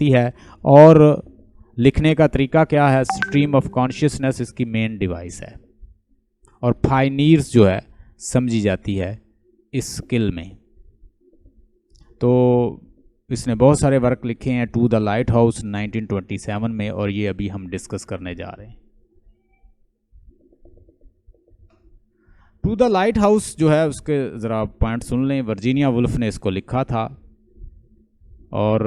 करती है। और लिखने का तरीका क्या है, स्ट्रीम ऑफ कॉन्शियसनेस इसकी मेन डिवाइस है, और पायनियर्स जो है समझी जाती है इस स्किल में। तो इसने बहुत सारे वर्क लिखे हैं, टू द लाइट हाउस 1927 में, और ये अभी हम डिस्कस करने जा रहे हैं। टू द लाइट हाउस जो है उसके ज़रा पॉइंट सुन लें। वर्जीनिया वुल्फ ने इसको लिखा था और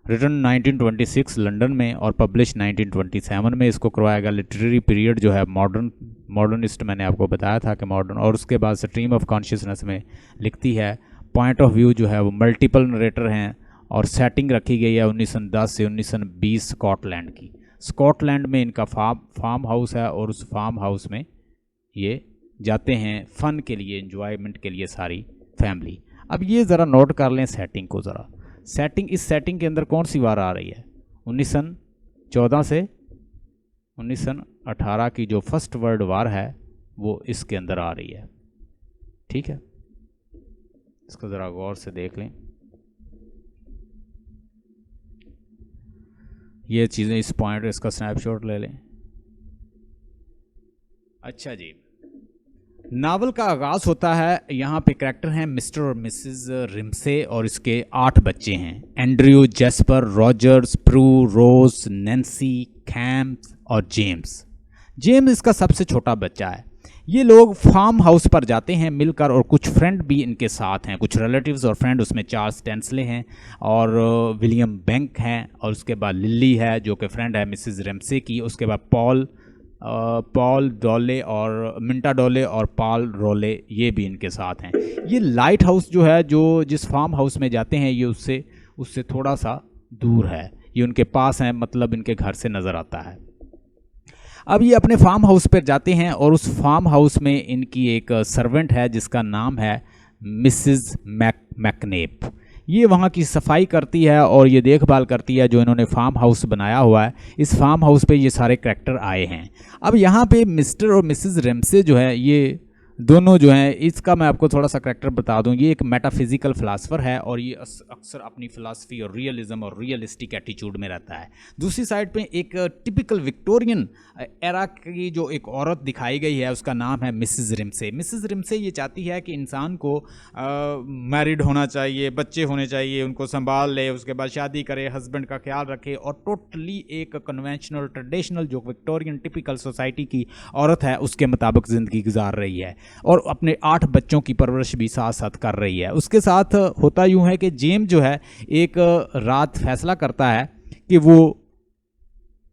रिटन 1926 लंदन में और पब्लिश 1927 में इसको करवाया गया। लिटरेरी पीरियड जो है मॉडर्निस्ट मैंने आपको बताया था कि मॉडर्न, और उसके बाद स्ट्रीम ऑफ कॉन्शियसनेस में लिखती है। पॉइंट ऑफ व्यू जो है वो मल्टीपल नरेटर हैं, और सेटिंग रखी गई है 1910 से 1920 स्कॉटलैंड की। स्कॉटलैंड में इनका फार्म हाउस है, और उस फार्म हाउस में ये जाते हैं फ़न के लिए, एंजॉयमेंट के लिए सारी फैमिली। अब ये ज़रा नोट कर लें सेटिंग को ज़रा। सेटिंग, इस सेटिंग के अंदर कौन सी वार आ रही है, 1914 से 1918 की जो फर्स्ट वर्ल्ड वार है वो इसके अंदर आ रही है। ठीक है, इसको ज़रा गौर से देख लें। ये चीज़ें, इस पॉइंट इसका स्नैपशॉट ले लें। अच्छा जी, नावल का आगाज़ होता है, यहाँ पे करैक्टर हैं मिस्टर और मिसेस रिम्से, और इसके 8 बच्चे हैं, एंड्रयू, जेस्पर, रॉजर्स, प्रू, रोज, नैन्सी, कैम्स और जेम्स। जेम्स इसका सबसे छोटा बच्चा है। ये लोग फार्म हाउस पर जाते हैं मिलकर, और कुछ फ्रेंड भी इनके साथ हैं, कुछ रिलेटिव्स और फ्रेंड। उसमें चार्ल्स टेंसले हैं और विलियम बैंक हैं, और उसके बाद लिली है जो कि फ्रेंड है मिसेस रिम्से की। उसके बाद पॉल डोले और मिंटा डोले और पॉल रोले, ये भी इनके साथ हैं। ये लाइट हाउस जो है, जो जिस फार्म हाउस में जाते हैं, ये उससे थोड़ा सा दूर है। ये उनके पास है, मतलब इनके घर से नज़र आता है। अब ये अपने फार्म हाउस पर जाते हैं, और उस फार्म हाउस में इनकी एक सर्वेंट है जिसका नाम है मिसेस मैकनेप। ये वहाँ की सफाई करती है और ये देखभाल करती है जो इन्होंने फार्म हाउस बनाया हुआ है। इस फार्म हाउस पे ये सारे करैक्टर आए हैं। अब यहाँ पे मिस्टर और मिसेस रेम्से जो है, ये दोनों जो हैं, इसका मैं आपको थोड़ा सा करैक्टर बता दूं। ये एक मेटाफिजिकल फ़िलासफ़र है, और ये अक्सर अपनी फ़िलासफ़ी और रियलिज़म और रियलिस्टिक एटीट्यूड में रहता है। दूसरी साइड पे एक टिपिकल विक्टोरियन एरा की जो एक औरत दिखाई गई है, उसका नाम है मिसेस रिम्से। मिसेस रिम्से ये चाहती है कि इंसान को मैरिड होना चाहिए, बच्चे होने चाहिए, उनको संभाल ले, उसके बाद शादी करे, हस्बैंड का ख्याल रखे, और टोटली एक कन्वेंशनल ट्रेडिशनल जो विक्टोरियन टिपिकल सोसाइटी की औरत है उसके मुताबिक ज़िंदगी गुजार रही है, और अपने 8 बच्चों की परवरिश भी साथ साथ कर रही है। उसके साथ होता यूँ है कि जेम जो है एक रात फैसला करता है कि वो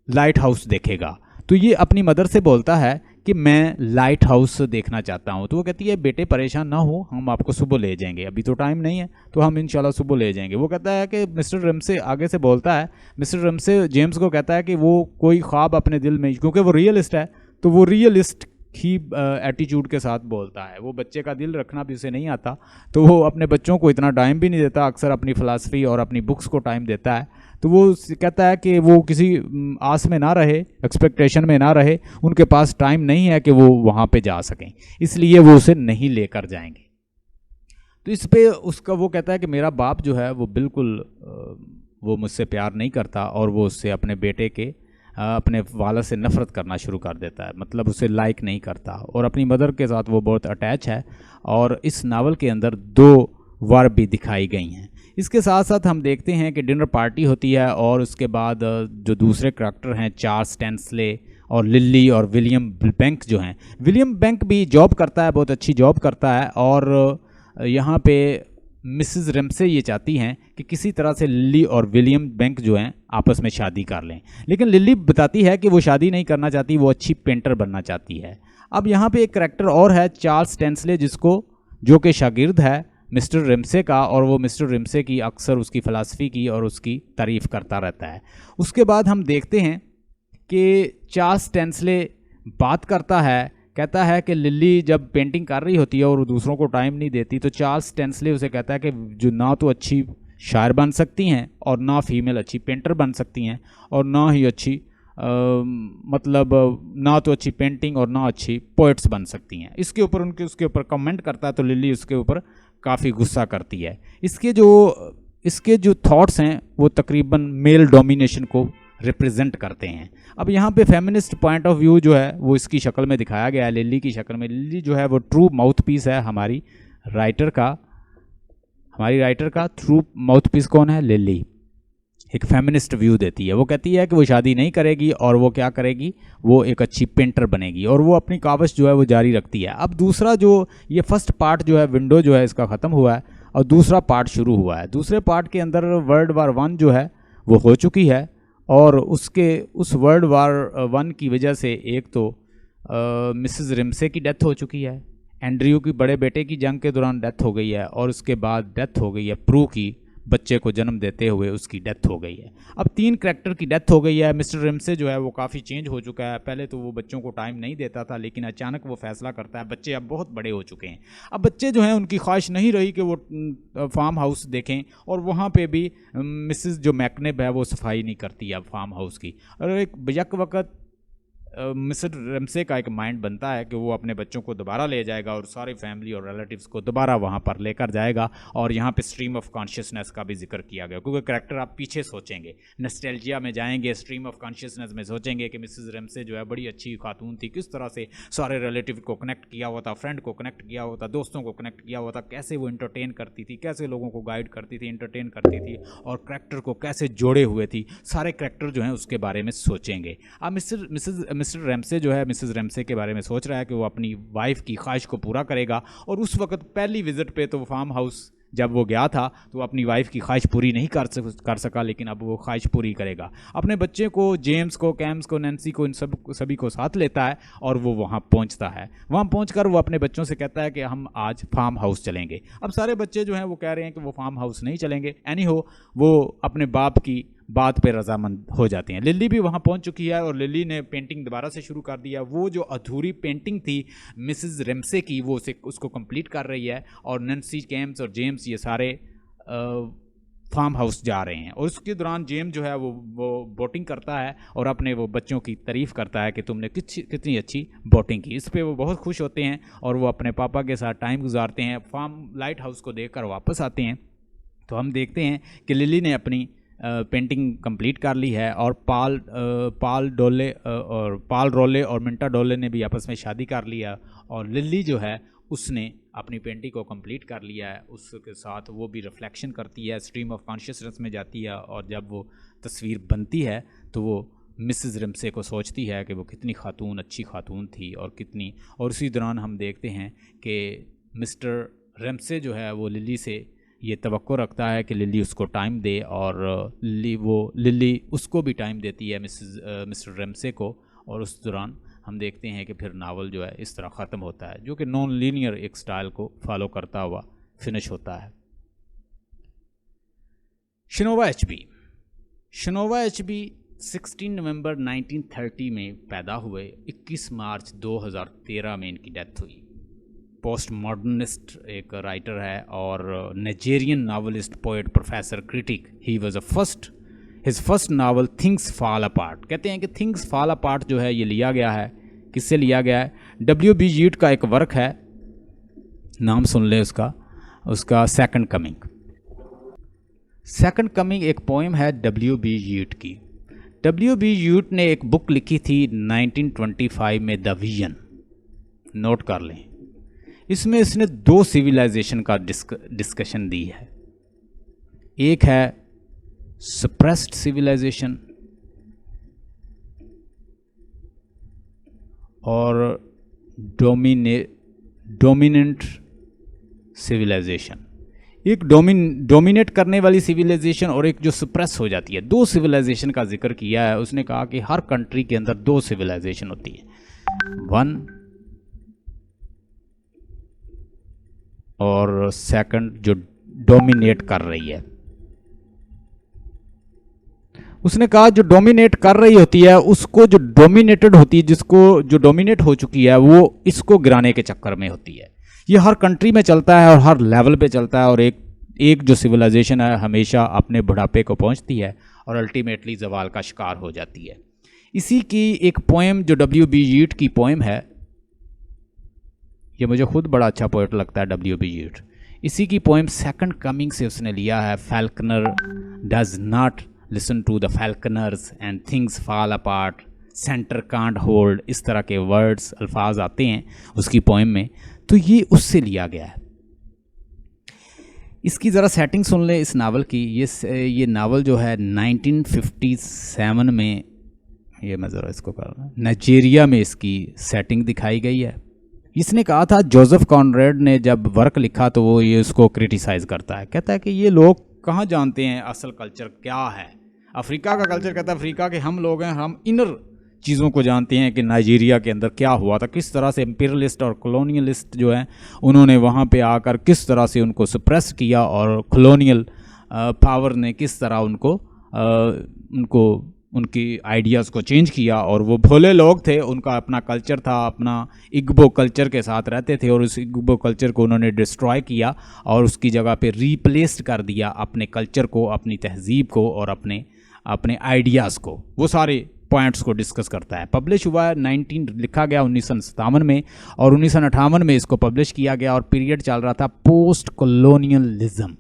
लाइट हाउस देखेगा। तो ये अपनी मदर से बोलता है कि मैं लाइट हाउस देखना चाहता हूँ। तो वो कहती है बेटे परेशान ना हो, हम आपको सुबह ले जाएंगे, अभी तो टाइम नहीं है, तो हम इंशाल्लाह सुबह ले जाएंगे। वो कहता है कि मिस्टर रिम्से आगे से बोलता है, मिस्टर रिम्से जेम्स को कहता है कि वो कोई ख्वाब अपने दिल में, क्योंकि वो रियलिस्ट है, तो वो रियलिस्ट ही एटीट्यूड के साथ बोलता है। वो बच्चे का दिल रखना भी उसे नहीं आता, तो वो अपने बच्चों को इतना टाइम भी नहीं देता, अक्सर अपनी फ़िलासफ़ी और अपनी बुक्स को टाइम देता है। तो वो कहता है कि वो किसी आस में ना रहे, एक्सपेक्टेशन में ना रहे, उनके पास टाइम नहीं है कि वो वहाँ पे जा सकें, इसलिए वो उसे नहीं लेकर जाएंगे। तो इस पे उसका वो कहता है कि मेरा बाप जो है वो बिल्कुल वो मुझसे प्यार नहीं करता, और वो उससे अपने बेटे के अपने वाला से नफ़रत करना शुरू कर देता है, मतलब उसे लाइक नहीं करता, और अपनी मदर के साथ वो बहुत अटैच है। और इस नावल के अंदर 2 वार भी दिखाई गई हैं। इसके साथ साथ हम देखते हैं कि डिनर पार्टी होती है, और उसके बाद जो दूसरे करैक्टर हैं चार्ल्स टेंसले और लिली और विलियम बैंक जो हैं, विलियम बैंक भी जॉब करता है, बहुत अच्छी जॉब करता है, और यहाँ पे मिसेस रेम्से ये चाहती हैं कि किसी तरह से लिली और विलियम बैंक जो हैं आपस में शादी कर लें, लेकिन लिली बताती है कि वो शादी नहीं करना चाहती, वो अच्छी पेंटर बनना चाहती है। अब यहाँ पे एक करैक्टर और है चार्ल्स टेंसले, जो कि शागिर्द है मिस्टर रिम्से का, और वो मिस्टर रिम्से की अक्सर उसकी फ़िलासफ़ी की और उसकी तारीफ़ करता रहता है। उसके बाद हम देखते हैं कि चार्ल्स टेंसले बात करता है, कहता है कि लिली जब पेंटिंग कर रही होती है और दूसरों को टाइम नहीं देती, तो चार्ल्स टेंसले उसे कहता है कि जो ना तो अच्छी शायर बन सकती हैं, और ना फीमेल अच्छी पेंटर बन सकती हैं, और ना ही अच्छी मतलब ना तो अच्छी पेंटिंग और ना अच्छी पोइट्स बन सकती हैं। इसके ऊपर उसके ऊपर कमेंट करता है, तो लिली उसके ऊपर काफ़ी गुस्सा करती है। इसके जो थॉट्स हैं वो तकरीबन मेल डोमिनेशन को रिप्रेजेंट करते हैं। अब यहाँ पे फेमिनिस्ट पॉइंट ऑफ व्यू जो है वो इसकी शक्ल में दिखाया गया है, लिली की शक्ल में। लिली जो है वो ट्रू माउथ पीस है हमारी राइटर का ट्रू माउथ पीस कौन है? लिली। एक फेमिनिस्ट व्यू देती है, वो कहती है कि वो शादी नहीं करेगी और वो क्या करेगी, वो एक अच्छी पेंटर बनेगी और वो अपनी काविश जो है वो जारी रखती है। अब दूसरा जो ये फर्स्ट पार्ट जो है विंडो जो है इसका ख़त्म हुआ है और दूसरा पार्ट शुरू हुआ है। दूसरे पार्ट के अंदर वर्ल्ड वार 1 जो है वो हो चुकी है और उस वर्ल्ड वार 1 की वजह से एक तो मिसेस रिम्से की डेथ हो चुकी है, एंड्रयू की बड़े बेटे की जंग के दौरान डेथ हो गई है और उसके बाद डेथ हो गई है प्रू की, बच्चे को जन्म देते हुए उसकी डेथ हो गई है। अब 3 कैरेक्टर की डेथ हो गई है। मिस्टर रिम्से जो है वो काफ़ी चेंज हो चुका है। पहले तो वो बच्चों को टाइम नहीं देता था, लेकिन अचानक वो फैसला करता है, बच्चे अब बहुत बड़े हो चुके हैं, अब बच्चे जो हैं उनकी ख्वाहिश नहीं रही कि वो फार्म हाउस देखें और वहाँ पे भी मिसेस जो मैकनेब है वो सफाई नहीं करती है फार्म हाउस की। और एक यक वक्त मिस्टर रिम्से का एक माइंड बनता है कि वो अपने बच्चों को दोबारा ले जाएगा और सारी फैमिली और रिलेटिव्स को दोबारा वहाँ पर लेकर जाएगा। और यहाँ पे स्ट्रीम ऑफ कॉन्शियसनेस का भी जिक्र किया गया, क्योंकि करैक्टर आप पीछे सोचेंगे, नॉस्टैल्जिया में जाएंगे, स्ट्रीम ऑफ कॉन्शियसनेस में सोचेंगे कि मिसेस रिम्से जो है बड़ी अच्छी खातून थी, किस तरह से सारे रिलेटिव को कनेक्ट किया हुआ था, फ्रेंड को कनेक्ट किया हुआ था, दोस्तों को कनेक्ट किया हुआ था, कैसे वो इंटरटेन करती थी, कैसे लोगों को गाइड करती थी, इंटरटेन करती थी और करैक्टर को कैसे जोड़े हुए थी। सारे करैक्टर जो हैं उसके बारे में सोचेंगे। अब मिस्टर रिम्से जो है मिसेस रिम्से के बारे में सोच रहा है कि वो अपनी वाइफ की ख्वाहिश को पूरा करेगा और उस वक्त पहली विजिट पे तो फार्म हाउस जब वो गया था तो अपनी वाइफ की ख्वाहिश पूरी नहीं कर सका, लेकिन अब वो ख्वाहिश पूरी करेगा। अपने बच्चे को, जेम्स को, कैम्स को, नैन्सी को, इन सभी को साथ लेता है और वो वहाँ पहुँचता है। वहाँ पहुँचकर वो अपने बच्चों से कहता है कि हम आज फार्म हाउस चलेंगे। अब सारे बच्चे जो हैं वो कह रहे हैं कि वो फार्म हाउस नहीं चलेंगे। एनी हो, वो अपने बाप की बात पे रजामंद हो जाते हैं। लिली भी वहाँ पहुँच चुकी है और लिली ने पेंटिंग दोबारा से शुरू कर दिया। वो जो अधूरी पेंटिंग थी मिसेस रिम्से की वो उसको कंप्लीट कर रही है और नैन्सी, कैम्स और जेम्स ये सारे फार्म हाउस जा रहे हैं। और उसके दौरान जेम्स जो है वो बोटिंग करता है और अपने वो बच्चों की तारीफ़ करता है कि तुमने कितनी अच्छी बोटिंग की। इस पर वो बहुत खुश होते हैं और वो अपने पापा के साथ टाइम गुजारते हैं। फार्म लाइट हाउस को देखकर वापस आते हैं तो हम देखते हैं कि लिली ने अपनी पेंटिंग कंप्लीट कर ली है और पाल रोले और मिंटा डोले ने भी आपस में शादी कर लिया और लिली जो है उसने अपनी पेंटिंग को कंप्लीट कर लिया है। उसके साथ वो भी रिफ्लेक्शन करती है, स्ट्रीम ऑफ कॉन्शियसनेस में जाती है और जब वो तस्वीर बनती है तो वो मिसेस रिम्से को सोचती है कि वो कितनी अच्छी खातून थी और कितनी। और उसी दौरान हम देखते हैं कि मिस्टर रिम्से जो है वो लिली से ये तवक्को रखता है कि लिली उसको टाइम दे और लिली उसको भी टाइम देती है मिस्टर रिम्से को। और उस दौरान हम देखते हैं कि फिर नावल जो है इस तरह ख़त्म होता है, जो कि नॉन लीनियर एक स्टाइल को फॉलो करता हुआ फिनिश होता है। शिनोवा एचबी 16 नवंबर 1930 में पैदा हुए। 21 मार्च 2013 में इनकी डेथ हुई। पोस्ट मॉडर्निस्ट एक राइटर है और Nigerian novelist, poet, professor, critic. He was his first novel things fall apart. कहते हैं कि थिंग्स फॉल अपार्ट जो है ये लिया गया है, किससे लिया गया है? W.B. येट्स का एक वर्क है, नाम सुन ले उसका सेकंड कमिंग एक पोएम है W.B. येट्स की। W.B. येट्स ने एक बुक लिखी थी 1925 में, द विजन। नोट कर लें, इसमें इसने 2 सिविलाइजेशन का डिस्कशन दी है। एक है सप्रेस्ड सिविलाइजेशन और डोमिनेंट सिविलाइजेशन। एक डोमिनेट करने वाली सिविलाइजेशन और एक जो सप्रेस हो जाती है। 2 सिविलाइजेशन का जिक्र किया है। उसने कहा कि हर कंट्री के अंदर 2 सिविलाइजेशन होती है, 1 और सेकंड जो डोमिनेट कर रही है। उसने कहा जो डोमिनेट कर रही होती है उसको, जो डोमिनेटेड होती है, जिसको जो डोमिनेट हो चुकी है वो इसको गिराने के चक्कर में होती है। ये हर कंट्री में चलता है और हर लेवल पे चलता है और एक जो सिविलाइजेशन है हमेशा अपने बुढ़ापे को पहुंचती है और अल्टीमेटली जवाल का शिकार हो जाती है। इसी की एक पोएम जो W.B. येट्स की पोएम है, ये मुझे खुद बड़ा अच्छा पोएट लगता है W.B. येट्स। इसी की पोइम सेकंड कमिंग से उसने लिया है। Falconer does not listen to the falconers and things fall apart, centre can't hold, इस तरह के वर्ड्स अल्फाज आते हैं उसकी पोइम में, तो ये उससे लिया गया है। इसकी ज़रा सेटिंग सुन ले इस नावल की। ये नावल जो है 1957 में, ये मैं ज़रा इसको कर रहा हूँ, नाइजीरिया में इसकी सेटिंग दिखाई गई है। इसने कहा था, जोसेफ कॉनरेड ने जब वर्क लिखा तो वो ये उसको क्रिटिसाइज़ करता है, कहता है कि ये लोग कहाँ जानते हैं असल कल्चर क्या है। अफ्रीका का कल्चर, कहता है अफ्रीका के हम लोग हैं, हम इनर चीज़ों को जानते हैं कि नाइजीरिया के अंदर क्या हुआ था, किस तरह से इम्पीरियलिस्ट और कॉलोनियलिस्ट जो हैं उन्होंने वहाँ पे आकर किस तरह से उनको सप्रेस किया, और कॉलोनियल पावर ने किस तरह उनको उनकी आइडियाज़ को चेंज किया। और वो भोले लोग थे, उनका अपना कल्चर था, अपना इग्बो कल्चर के साथ रहते थे, और उस इग्बो कल्चर को उन्होंने डिस्ट्रॉय किया और उसकी जगह पे रिप्लेस्ड कर दिया अपने कल्चर को, अपनी तहजीब को और अपने आइडियाज़ को। वो सारे पॉइंट्स को डिस्कस करता है। पब्लिश हुआ है 19 लिखा गया 1957 में, और 1958 में इसको पब्लिश किया गया, और पीरियड चल रहा था पोस्ट कॉलोनियलिज्म।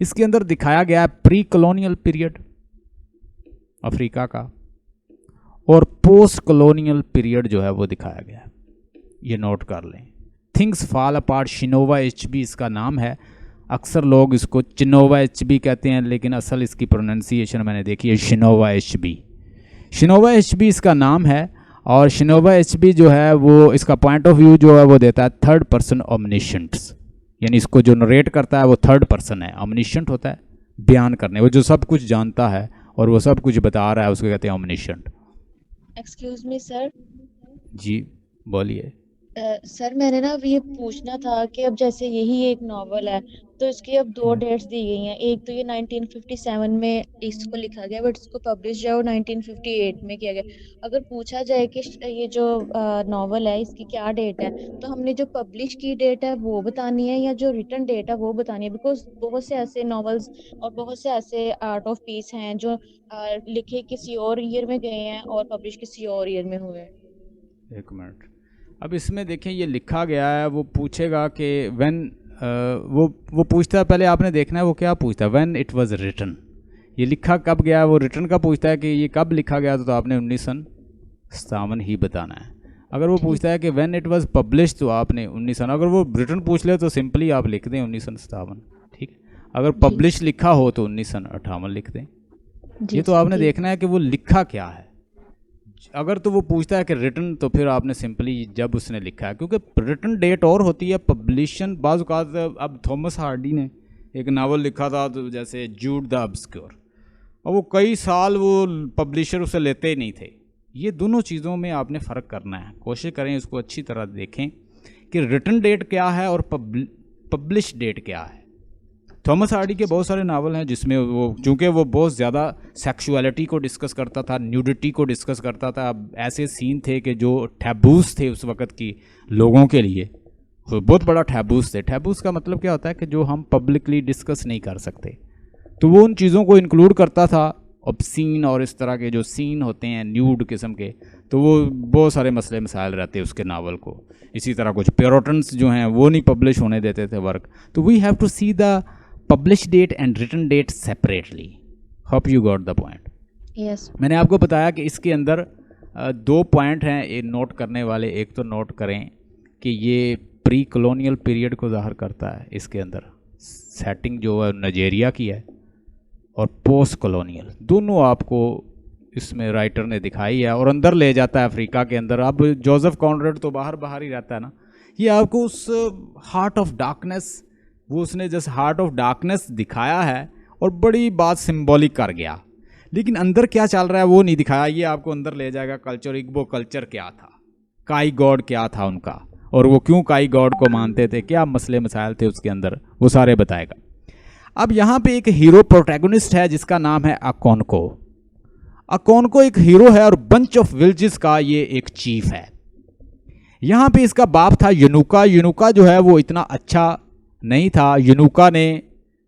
इसके अंदर दिखाया गया है प्री कॉलोनियल पीरियड अफ्रीका का, और पोस्ट कॉलोनियल पीरियड जो है वो दिखाया गया है। ये नोट कर लें। थिंग्स फॉल अपार्ट, शिनोवा एचबी इसका नाम है। अक्सर लोग इसको चिनोवा एचबी कहते हैं, लेकिन असल इसकी प्रोनाउंसिएशन मैंने देखी है शिनोवा एचबी। शिनोवा एचबी इसका नाम है, और शिनोवा एचबी जो है वो इसका पॉइंट ऑफ व्यू जो है वो देता है थर्ड पर्सन ओमनिशेंट्स, यानी इसको जो नरेट करता है वो थर्ड पर्सन है। ओमनिशेंट होता है बयान करने, वो जो सब कुछ जानता है और वो सब कुछ बता रहा है, उसको कहते हैं ओमनिशेंट। Excuse me sir. जी बोलिए। सर मैंने ना अब ये पूछना था कि अब जैसे यही एक नॉवल है तो इसकी अब दो डेट्स दी गई हैं। एक तो ये 1957 में इसको लिखा गया, बट इसको पब्लिश जो है वो 1958 में किया गया। अगर पूछा जाए कि ये जो नॉवल है इसकी क्या डेट है, तो हमने जो पब्लिश की डेट है वो बतानी है या जो रिटन डेट है वो बतानी है? बिकॉज बहुत से ऐसे नॉवेल्स और बहुत से ऐसे आर्ट ऑफ पीस हैं जो लिखे किसी और ईयर में गए हैं और पब्लिश किसी और ईयर में हुए हैं। एक मिनट, अब इसमें देखें ये लिखा गया है, वो पूछेगा कि व्हेन, वो पूछता है, पहले आपने देखना है वो क्या पूछता है, व्हेन इट वाज रिटन। ये लिखा कब गया है, वो रिटन का पूछता है कि ये कब लिखा गया था, तो आपने 1957 ही बताना है। अगर वो पूछता है कि व्हेन इट वाज पब्लिश, तो आपने 19, अगर वो रिटन पूछ ले तो सिंपली आप लिख दें 1957, ठीक है। अगर पब्लिश लिखा हो तो 1958 लिख दें। ये तो आपने देखना है कि वो लिखा क्या है। अगर तो वो पूछता है कि रिटन, तो फिर आपने सिंपली जब उसने लिखा है, क्योंकि रिटन डेट और होती है, पब्लिशन बाज़ औक़ात। अब थॉमस हार्डी ने एक नावल लिखा था, तो जैसे जूड द ऑब्सक्योर, और वो कई साल वो पब्लिशर उसे लेते ही नहीं थे। ये दोनों चीज़ों में आपने फ़र्क करना है, कोशिश करें इसको अच्छी तरह देखें कि रिटन डेट क्या है और पब्लिश डेट क्या है। थॉमस हार्डी के बहुत सारे नावल हैं जिसमें वो, चूँकि वो बहुत ज़्यादा सेक्सुअलिटी को डिस्कस करता था, न्यूडिटी को डिस्कस करता था, अब ऐसे सीन थे कि जो टैबूस थे उस वक़्त की लोगों के लिए, वो बहुत बड़ा टैबूस थे। टैबूस का मतलब क्या होता है कि जो हम पब्लिकली डिस्कस नहीं कर सकते, तो वो उन चीज़ों को इंक्लूड करता था। ऑब्सीन और इस तरह के जो सीन होते हैं न्यूड किस्म के, तो वो बहुत सारे मसले मसाइल रहते हैं उसके नावल को। इसी तरह कुछ प्योरिटन्स जो हैं वो नहीं पब्लिश होने देते थे वर्क। तो we have to see the publish date and written date separately. Hope you got the point. Yes. मैंने आपको बताया कि इसके अंदर दो पॉइंट हैं ये नोट करने वाले। एक तो नोट करें कि ये प्री कॉलोनियल पीरियड को ज़ाहिर करता है, इसके अंदर सेटिंग जो है नाइजीरिया की है, और पोस्ट कॉलोनियल दोनों आपको इसमें राइटर ने दिखाई है, और अंदर ले जाता है अफ्रीका के अंदर। अब जोसेफ कॉनरेड तो बाहर ही रहता है ना, ये आपको उस हार्ट ऑफ डार्कनेस, वो उसने जैसे हार्ट ऑफ डार्कनेस दिखाया है और बड़ी बात सिंबॉलिक कर गया, लेकिन अंदर क्या चल रहा है वो नहीं दिखाया। ये आपको अंदर ले जाएगा कल्चर, इग्बो कल्चर क्या था, काई गॉड क्या था उनका, और वो क्यों काई गॉड को मानते थे, क्या मसले मसाइल थे उसके अंदर, वो सारे बताएगा। अब यहाँ पे एक हीरो प्रोटैगनिस्ट है जिसका नाम है अकोनको। अकोनको एक हीरो है और बंच ऑफ विलेजेस का ये एक चीफ है। यहाँ पे इसका बाप था यनुका। यनुका जो है वो इतना अच्छा नहीं था। यनुका ने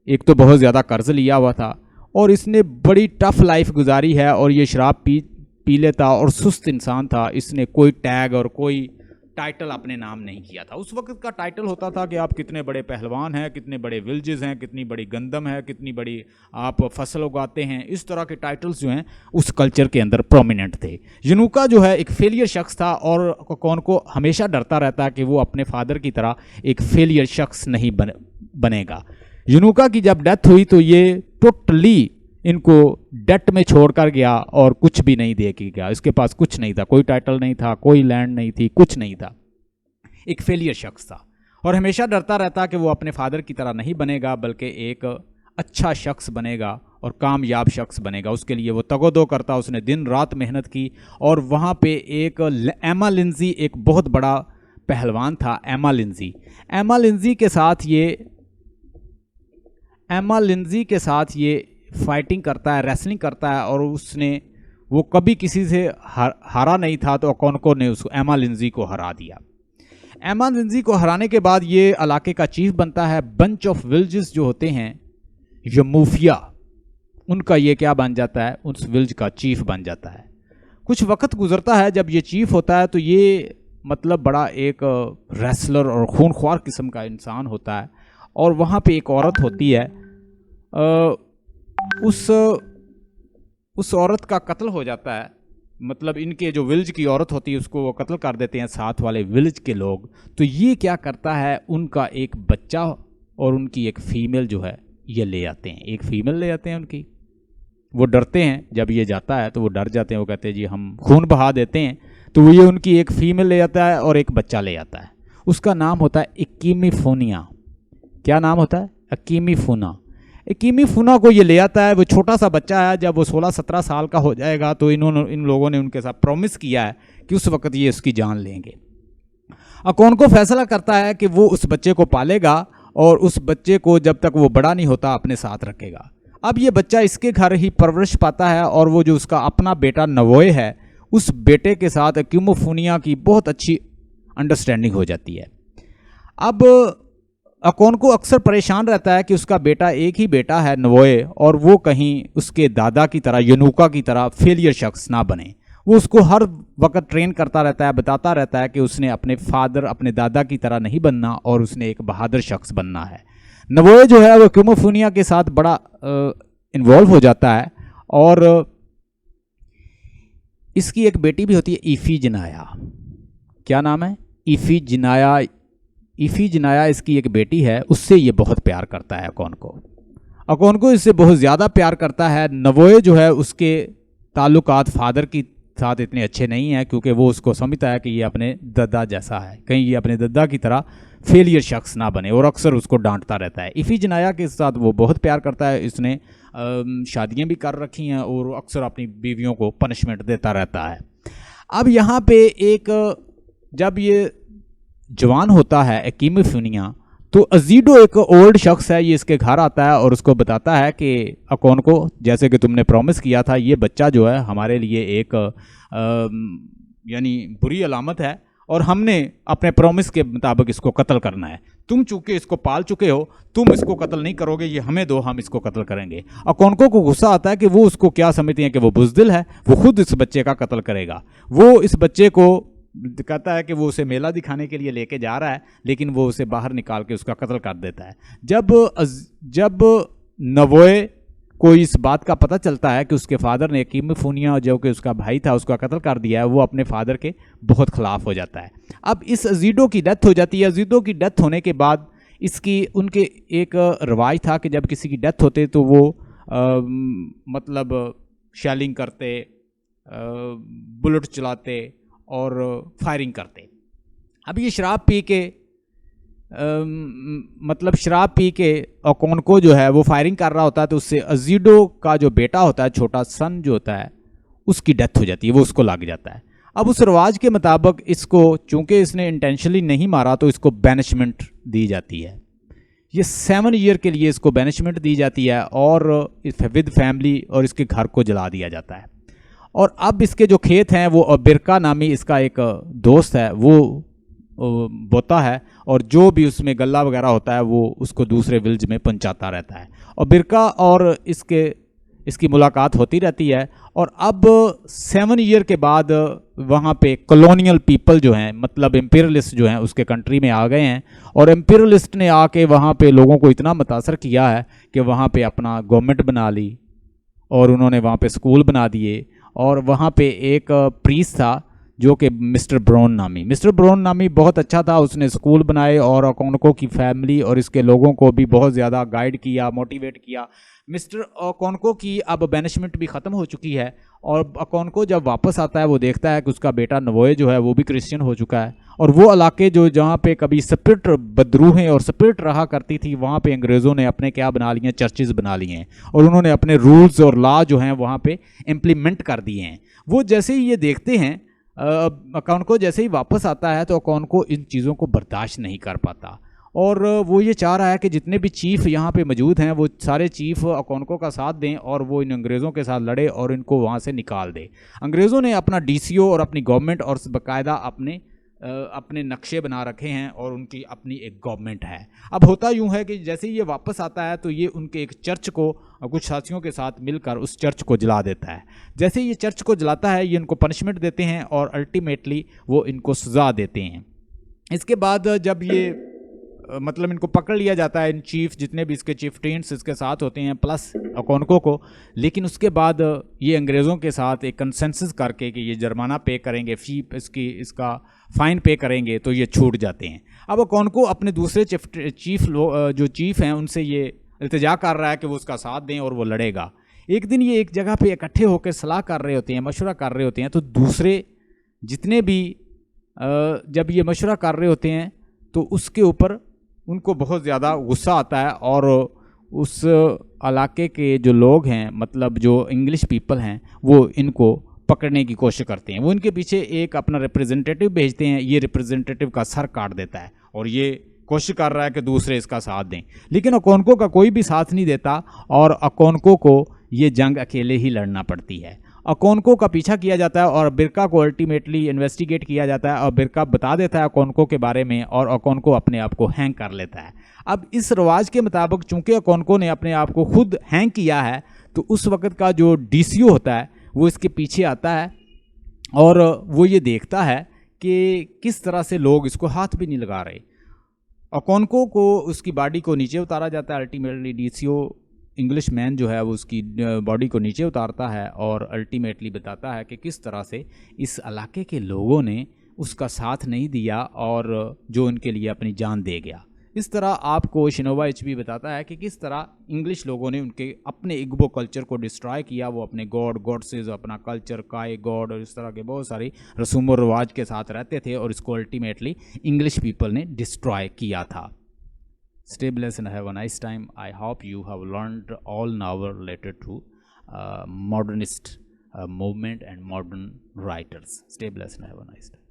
एक तो बहुत ज़्यादा कर्ज लिया हुआ था और इसने बड़ी टफ लाइफ गुजारी है, और ये शराब पी लेता और सुस्त इंसान था। इसने कोई टैग और कोई टाइटल अपने नाम नहीं किया था। उस वक्त का टाइटल होता था कि आप कितने बड़े पहलवान हैं, कितने बड़े विलेजेस हैं, कितनी बड़ी गंदम है, कितनी बड़ी आप फसल उगाते हैं। इस तरह के टाइटल्स जो हैं उस कल्चर के अंदर प्रोमिनेंट थे। यनुका जो है एक फेलियर शख्स था और कौन को हमेशा डरता रहता है कि वो अपने फादर की तरह एक फेलियर शख्स नहीं बनेगा। यनुका की जब डेथ हुई तो ये टोटली इनको डेट में छोड़कर गया और कुछ भी नहीं दे के गया। इसके पास कुछ नहीं था, कोई टाइटल नहीं था, कोई लैंड नहीं थी, कुछ नहीं था। एक फेलियर शख्स था और हमेशा डरता रहता कि वो अपने फादर की तरह नहीं बनेगा बल्कि एक अच्छा शख्स बनेगा और कामयाब शख्स बनेगा। उसके लिए वो तगोदो करता, उसने दिन रात मेहनत की। और वहाँ पे एक एमा लिंजी एक बहुत बड़ा पहलवान था, एमा लिंजी। एमा लिंजी के साथ ये फाइटिंग करता है, रेसलिंग करता है और वो कभी किसी से हारा नहीं था। तो ओकोनको ने उसको एमा लिंजी को हरा दिया। एमा लिंजी को हराने के बाद ये इलाके का चीफ बनता है। बंच ऑफ विलेजेस जो होते हैं यमूफिया, उनका ये क्या बन जाता है, उस विलेज का चीफ बन जाता है। कुछ वक्त गुजरता है, जब ये चीफ होता है तो ये मतलब बड़ा एक रेसलर और खूनख्वार किस्म का इंसान होता है। और वहाँ पे एक औरत होती है, उस औरत का कत्ल हो जाता है। मतलब इनके जो विलेज की औरत होती है उसको वो कत्ल कर देते हैं साथ वाले विलेज के लोग। तो ये क्या करता है, उनका एक बच्चा और उनकी एक फीमेल जो है ये ले आते हैं, एक फीमेल ले आते हैं उनकी। वो डरते हैं, जब ये जाता है तो वो डर जाते हैं, वो कहते हैं जी हम खून बहा देते हैं। तो ये उनकी एक फीमेल ले आता है और एक बच्चा ले आता है। उसका नाम होता है इकीमीफुनिया। क्या नाम होता है? अकीमीफुना। इकीमीफुना को ये ले आता है। वो छोटा सा बच्चा है, जब वो 16-17 साल का हो जाएगा तो इन लोगों ने उनके साथ प्रॉमिस किया है कि उस वक्त ये उसकी जान लेंगे। ओकोनको फैसला करता है कि वो उस बच्चे को पालेगा और उस बच्चे को जब तक वो बड़ा नहीं होता अपने साथ रखेगा। अब ये बच्चा इसके घर ही परवरिश पाता है और वो जो उसका अपना बेटा नवोए है, उस बेटे के साथ इकीमीफुनिया की बहुत अच्छी अंडरस्टैंडिंग हो जाती है। अब ओकोनको अक्सर परेशान रहता है कि उसका बेटा, एक ही बेटा है नवोए, और वो कहीं उसके दादा की तरह, यनुका की तरह फेलियर शख्स ना बने। वो उसको हर वक्त ट्रेन करता रहता है, बताता रहता है कि उसने अपने दादा की तरह नहीं बनना और उसने एक बहादुर शख्स बनना है। नवोए जो है वो इकीमीफुनिया के साथ बड़ा इन्वॉल्व हो जाता है और इसकी एक बेटी भी होती है, इफिजिनाया। क्या नाम है? इफिजिनाया। इफिजिनाया इसकी एक बेटी है, उससे ये बहुत प्यार करता है ओकोनको इससे बहुत ज़्यादा प्यार करता है। नवोए जो है उसके ताल्लुकात फादर की साथ इतने अच्छे नहीं हैं क्योंकि वो उसको समझता है कि ये अपने दादा जैसा है, कहीं ये अपने दादा की तरह फेलियर शख्स ना बने, और अक्सर उसको डांटता रहता है। इफिजिनाया के साथ वो बहुत प्यार करता है। इसने शादियाँ भी कर रखी हैं और अक्सर अपनी बीवियों को पनिशमेंट देता रहता है। अब यहाँ पे जब ये जवान होता है इकीमीफुनिया, तो अजीडो एक ओल्ड शख्स है, ये इसके घर आता है और उसको बताता है कि ओकोनको, जैसे कि तुमने प्रॉमिस किया था, ये बच्चा जो है हमारे लिए एक यानी बुरी अलामत है और हमने अपने प्रॉमिस के मुताबिक इसको कत्ल करना है। तुम चूंकि इसको पाल चुके हो, तुम इसको कत्ल नहीं करोगे, ये हमें दो, हम इसको कत्ल करेंगे। ओकोनको को गुस्सा आता है कि वो उसको क्या समझते हैं कि वो बुज़दिल है, वो खुद इस बच्चे का कत्ल करेगा। वो इस बच्चे को कहता है कि वो उसे मेला दिखाने के लिए लेके जा रहा है, लेकिन वो उसे बाहर निकाल के उसका कत्ल कर देता है। जब नवोए को इस बात का पता चलता है कि उसके फादर ने इकीमीफुनिया जो कि उसका भाई था उसका कत्ल कर दिया है, वो अपने फादर के बहुत ख़िलाफ़ हो जाता है। अब इस अजीडो की डेथ हो जाती है। अजीडो की डेथ होने के बाद उनके एक रवाज था कि जब किसी की डेथ होते तो वो मतलब शेलिंग करते, बुलेट चलाते और फायरिंग करते। अब ये शराब पी के ओकोनको जो है वो फायरिंग कर रहा होता है, तो उससे अजीडो का जो बेटा होता है, छोटा सन जो होता है, उसकी डेथ हो जाती है, वो उसको लग जाता है। अब उस रवाज के मुताबिक इसको, चूंकि इसने इंटेंशनली नहीं मारा, तो इसको बैनिशमेंट दी जाती है। ये 7 ईयर के लिए इसको बैनिशमेंट दी जाती है और विद फैमिली, और इसके घर को जला दिया जाता है। और अब इसके जो खेत हैं वो बिरका नामी इसका एक दोस्त है, वो बोता है, और जो भी उसमें गल्ला वगैरह होता है वो उसको दूसरे विलेज में पहुंचाता रहता है। और बिरका और इसकी मुलाकात होती रहती है। और अब 7 ईयर के बाद वहाँ पे कॉलोनियल पीपल जो हैं, मतलब इम्पीरियलिस्ट जो हैं, उसके कंट्री में आ गए हैं। और इम्पीरियलिस्ट ने आके वहाँ पे लोगों को इतना मुतासर किया है कि वहाँ पे अपना गवर्नमेंट बना ली और उन्होंने वहाँ पे स्कूल बना दिए। और वहाँ पे एक प्रीस्ट था जो कि मिस्टर ब्राउन नामी बहुत अच्छा था। उसने स्कूल बनाए और अकोनको की फैमिली और इसके लोगों को भी बहुत ज़्यादा गाइड किया, मोटिवेट किया। मिस्टर अकोनको की अब बैनिशमेंट भी ख़त्म हो चुकी है और अकोनको जब वापस आता है वो देखता है कि उसका बेटा नवोए जो है वो भी क्रिश्चियन हो चुका है। और वो इलाके जो जहाँ पे कभी स्पिरिट बदरूहें और स्पिरिट रहा करती थी, वहाँ पे अंग्रेज़ों ने अपने क्या बना लिए हैं, चर्चेस बना लिए हैं और उन्होंने अपने रूल्स और लॉ जो हैं वहाँ पे इम्प्लीमेंट कर दिए हैं। वो जैसे ही ये देखते हैं, अकाउंको जैसे ही वापस आता है तो अकाउंको इन चीज़ों को बर्दाश्त नहीं कर पाता और वो ये चाह रहा है कि जितने भी चीफ़ यहाँ पे मौजूद हैं वो सारे चीफ़ अकाउंको का साथ दें और वो इन अंग्रेज़ों के साथ लड़े और इनको वहाँ से निकाल दे। अंग्रेज़ों ने अपना डीसीओ और अपनी गवर्नमेंट और बाकायदा अपने नक्शे बना रखे हैं और उनकी अपनी एक गवर्नमेंट है। अब होता यूँ है कि जैसे ही ये वापस आता है तो ये उनके एक चर्च को कुछ साथियों के साथ मिलकर उस चर्च को जला देता है। जैसे ही ये चर्च को जलाता है ये इनको पनिशमेंट देते हैं और अल्टीमेटली वो इनको सज़ा देते हैं। इसके बाद जब ये मतलब इनको पकड़ लिया जाता है, इन चीफ जितने भी इसके चिफ्टेंस इसके साथ होते हैं प्लस अकोनको को, लेकिन उसके बाद ये अंग्रेज़ों के साथ एक कंसेंसस करके कि ये जुर्माना पे करेंगे, फ़ी इसका फ़ाइन पे करेंगे तो ये छूट जाते हैं। अब अकोनको अपने दूसरे जो चीफ़ हैं उनसे ये इल्तिजा कर रहा है कि वो उसका साथ दें और वो लड़ेगा। एक दिन ये एक जगह पे इकट्ठे होकर सलाह कर रहे होते हैं, मशवरा कर रहे होते हैं, तो दूसरे जितने भी जब ये मशवरा कर रहे होते हैं तो उसके ऊपर उनको बहुत ज़्यादा गुस्सा आता है और उस इलाके के जो लोग हैं, मतलब जो इंग्लिश पीपल हैं, वो इनको पकड़ने की कोशिश करते हैं। वो इनके पीछे एक अपना रिप्रेजेंटेटिव भेजते हैं। ये रिप्रेजेंटेटिव का सर काट देता है और ये कोशिश कर रहा है कि दूसरे इसका साथ दें, लेकिन अकोनको का कोई भी साथ नहीं देता और अकोनको को ये जंग अकेले ही लड़ना पड़ती है। अकोनको का पीछा किया जाता है और बिरका को अल्टीमेटली इन्वेस्टिगेट किया जाता है और बिरका बता देता है अकोनको के बारे में और अकोनको अपने आप को हैंग कर लेता है। अब इस रवाज के मुताबिक चूंकि अकोनको ने अपने आप को खुद हैंग किया है तो उस वक्त का जो डीसीओ होता है वो इसके पीछे आता है और वो ये देखता है कि किस तरह से लोग इसको हाथ भी नहीं लगा रहे। अकोनको को उसकी बॉडी को नीचे उतारा जाता है। अल्टीमेटली डीसीओ इंग्लिश मैन जो है वो उसकी बॉडी को नीचे उतारता है और अल्टीमेटली बताता है कि किस तरह से इस इलाके के लोगों ने उसका साथ नहीं दिया और जो उनके लिए अपनी जान दे गया। इस तरह आपको शिनोबा एचबी बताता है कि किस तरह इंग्लिश लोगों ने उनके अपने इग्बो कल्चर को डिस्ट्रॉय किया। वो अपने गॉड से अपना कल्चर काय गॉड और इस तरह के बहुत सारी रसूम और रिवाज के साथ रहते थे और इसको अल्टीमेटली इंग्लिश पीपल ने डिस्ट्रॉय किया था। Stay blessed and have a nice time. I hope you have learned all now related to modernist movement and modern writers. Stay blessed and have a nice time.